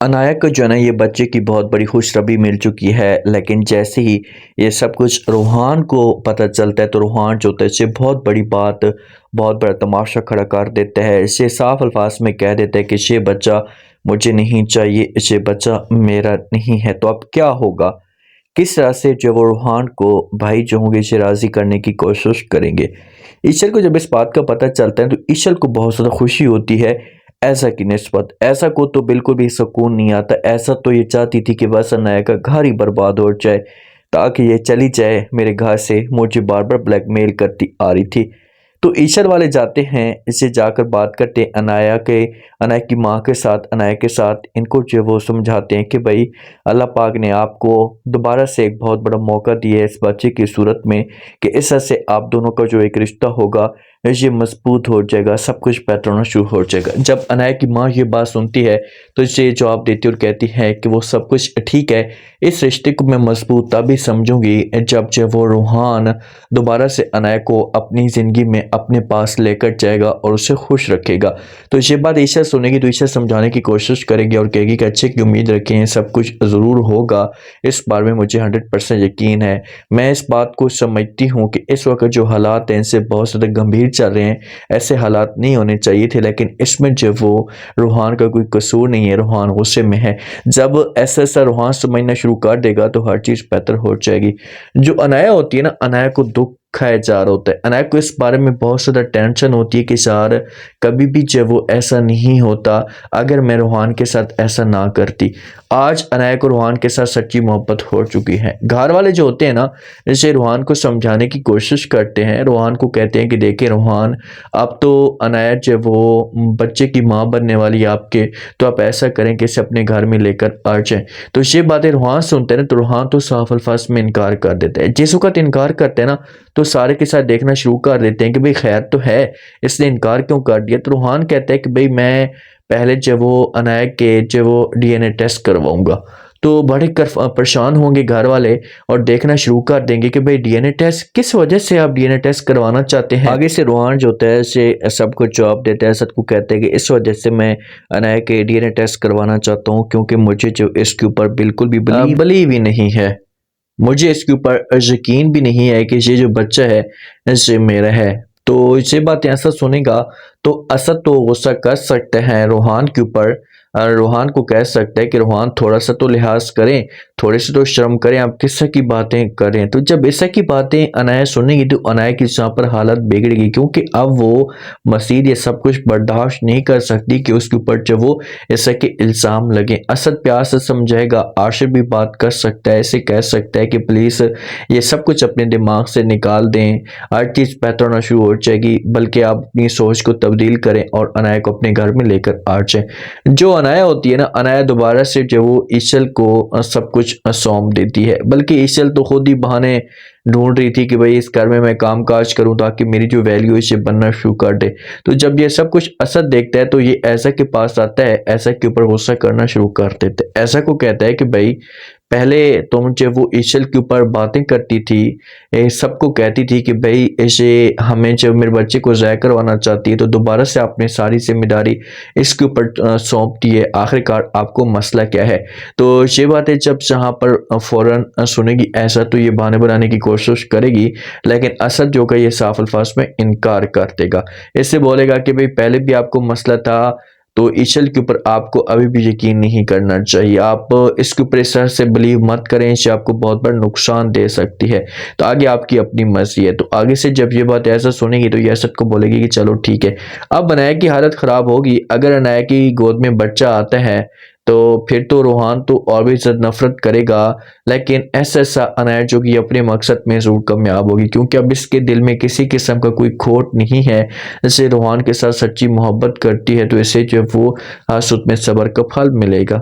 अनाया को जो है ना ये बच्चे की बहुत बड़ी खुशखबरी मिल चुकी है, लेकिन जैसे ही ये सब कुछ रूहान को पता चलता है तो रूहान जो होता है इसे बहुत बड़ी बात, बहुत बड़ा तमाशा खड़ा कर देता है। इसे साफ अल्फाज में कह देता है कि ये बच्चा मुझे नहीं चाहिए, ये बच्चा मेरा नहीं है। तो अब क्या होगा, किस तरह से जो वो रूहान को भाई जो होंगे इसे राज़ी करने की कोशिश करेंगे। ईशल को जब इस बात का पता चलता है तो ईशल को बहुत ज़्यादा खुशी होती है। ऐसा की निस्बत ऐसा को तो बिल्कुल भी सुकून नहीं आता। ऐसा तो ये चाहती थी कि बस अनाया का घर ही बर्बाद हो जाए, ताकि ये चली जाए मेरे घर से, मुझे बार बार ब्लैकमेल करती आ रही थी। तो ईशर वाले जाते हैं, इससे जाकर बात करते हैं अनाया की माँ के साथ, अनाया के साथ। इनको जो वो समझाते हैं कि भाई अल्लाह पाक ने आपको दोबारा से एक बहुत बड़ा मौका दिया है इस बच्चे की सूरत में, कि इस तरह से आप दोनों का जो एक रिश्ता होगा ये मजबूत हो जाएगा, सब कुछ बेहतर होना शुरू हो जाएगा। जब अनाया की माँ ये बात सुनती है तो इसे जवाब देती है और कहती है कि वो सब कुछ ठीक है, इस रिश्ते को मैं मजबूत तभी समझूंगी जब वो रूहान दोबारा से अनाया को अपनी ज़िंदगी में अपने पास लेकर जाएगा और उसे खुश रखेगा। तो ये बात ईशा सुनेगी तो ईशा समझाने की कोशिश करेगी और कहेगी कि अच्छे की उम्मीद रखें, सब कुछ ज़रूर होगा, इस बारे में मुझे 100% यकीन है। मैं इस बात को समझती हूँ कि इस वक्त जो हालात हैं इनसे बहुत ज़्यादा गंभीर चल रहे हैं, ऐसे हालात नहीं होने चाहिए थे, लेकिन इसमें जो वो रूहान का कोई कसूर नहीं है, रूहान गुस्से में है। जब ऐसा रूहान समझना शुरू कर देगा तो हर चीज़ बेहतर हो जाएगी। जो अनाया होती है ना, अनाया को दुख खाया जा रहा होता है। अनाया को इस बारे में बहुत ज़्यादा टेंशन होती है कि यार कभी भी जब वो ऐसा नहीं होता अगर मैं रूहान के साथ ऐसा ना करती। आज अनाया को रूहान के साथ सच्ची मोहब्बत हो चुकी है। घर वाले जो होते हैं ना, जैसे रूहान को समझाने की कोशिश करते हैं, रूहान को कहते हैं कि देखिए रूहान, अब तो अनाया जब वो बच्चे की माँ बनने वाली है आपके, तो आप ऐसा करें कि इसे अपने घर में लेकर आ जाएं। तो ये बातें रूहान सुनते हैं ना, तो रूहान तो साफ अल्फाज में इनकार कर देते हैं। जिस वक्त इनकार करते हैं ना तो सारे के साथ देखना शुरू कर देते हैं कि भाई खैर तो है, इसने इनकार क्यों कर दिया। तो रूहान कहता है कि भाई मैं पहले जब वो अनाया के जब वो डीएनए टेस्ट करवाऊंगा। तो बड़े परेशान होंगे घर वाले और देखना शुरू कर देंगे कि भाई डीएनए टेस्ट किस वजह से आप डीएनए टेस्ट करवाना चाहते हैं। आगे से रूहान जो होता है से सबको जवाब देता है, सबको कहते हैं कि इस वजह से मैं अनाया के डीएनए टेस्ट करवाना चाहता हूँ, क्योंकि मुझे जो इसके ऊपर बिल्कुल भी बिलीव ही नहीं है, मुझे इसके ऊपर यकीन भी नहीं है कि ये जो बच्चा है ये मेरा है। तो ये बातें ऐसा सुनेगा तो असद तो गुस्सा कर सकते हैं रूहान के ऊपर। रूहान को कह सकता है कि रूहान थोड़ा सा तो लिहाज करें, थोड़े से तो शर्म करें, आप किस तरह की बातें करें। तो जब इस तरह की बातें अनाया सुनेगी तो अनाया की यहाँ पर हालत बिगड़ेगी, क्योंकि अब वो मसीद ये सब कुछ बर्दाश्त नहीं कर सकती कि उसके ऊपर जब वो इस तरह के इल्ज़ाम लगे। असद प्यार से समझाएगा, आशिर भी बात कर सकता है, ऐसे कह सकता है कि प्लीज़ ये सब कुछ अपने दिमाग से निकाल दें, हर चीज़ बेहतर होना शुरू हो जाएगी, बल्कि आप अपनी सोच को तब्दील करें और अनाया को अपने घर में लेकर आ जाएं। जो अनाया होती है ना, अनाया दोबारा से जो वो ईशल को सब कुछ सौंप देती है, बल्कि ईशल तो खुद ही बहाने ढूंढ रही थी कि भाई इस घर में मैं काम काज करूं ताकि मेरी जो वैल्यू है इसे बनना शुरू कर दे। तो जब ये सब कुछ असद देखता है तो ये ऐसा के पास आता है, ऐसा के ऊपर गुस्सा करना शुरू कर देता है। ऐसा को कहता है कि भाई पहले तुम जब वो ईशल के ऊपर बातें करती थी, सबको कहती थी कि भाई ऐसे हमें जब मेरे बच्चे को ज़ाया करवाना चाहती है, तो दोबारा से आपने सारी जिम्मेदारी इसके ऊपर सौंप दी है, आखिरकार आपको मसला क्या है। तो ये बातें जब जहाँ पर फौरन सुनेगी ऐसा तो ये बहाने बनाने की कोशिश करेगी, लेकिन असद जो का ये साफ अल्फाज में इनकार कर देगा। इससे बोलेगा कि भाई पहले भी आपको मसला था, तो ईशल के ऊपर आपको अभी भी यकीन नहीं करना चाहिए, आप इसके ऊपर इस तरह से बिलीव मत करें, इससे आपको बहुत बड़ा नुकसान दे सकती है। तो आगे आपकी अपनी मर्जी है। तो आगे से जब ये बात ऐसा सुनेगी तो ये असद को बोलेगी कि चलो ठीक है। अब अनाया की हालत ख़राब होगी। अगर अनाया की गोद में बच्चा आता है तो फिर तो रूहान तो और भी ज़्यादा नफरत करेगा, लेकिन ऐसा अनाया जो कि अपने मकसद में ज़रूर कामयाब होगी, क्योंकि अब इसके दिल में किसी किस्म का कोई खोट नहीं है। जैसे रूहान के साथ सच्ची मोहब्बत करती है तो इसे जो वो हासुत में सब्र का फल मिलेगा।